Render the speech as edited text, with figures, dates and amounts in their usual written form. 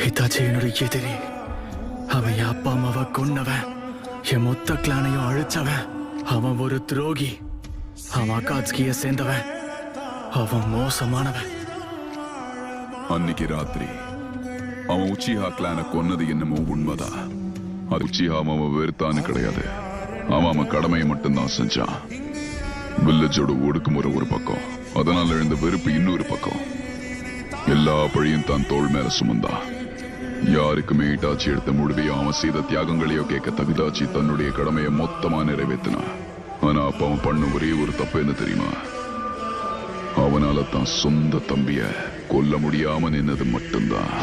ஹிதாச்சி என்னோட எதிரி. அவன் என் அப்பா அம்மாவை கொன்னவன், என் மொத்த கிளானையும் அழிச்சவன். அவன் ஒரு துரோகி. அவன் அகாட்ஸ்கிய சேர்ந்தவன். அவன் மோசமானவன். அன்னைக்கு ராத்திரி அவன் உச்சிஹா கிளான கொன்னது என்னமோ உண்மைதான். அது உச்சிஹா அவன் வெறுத்தான்னு கிடையாது. அவன் கடமையை மட்டும்தான் செஞ்சான். வில்லேஜோட ஒடுக்குமுறை ஒரு பக்கம், அதனால எழுந்த வெறுப்பு இன்னொரு பக்கம். எல்லா பழியும் தான் தோள் மேல சுமந்தான். யாருக்குமே இட்டாச்சி எடுத்த முடிவையோ அவன் செய்த தியாகங்களையோ கேட்க தகுதாச்சி தன்னுடைய கடமையை மொத்தமா நிறைவேற்றினான். ஆனா அப்ப அவன் பண்ண ஒரே ஒரு தப்பு என்ன தெரியுமா? அவனால தான் சொந்த தம்பிய கொல்ல முடியாம நின்னது மட்டும்தான்.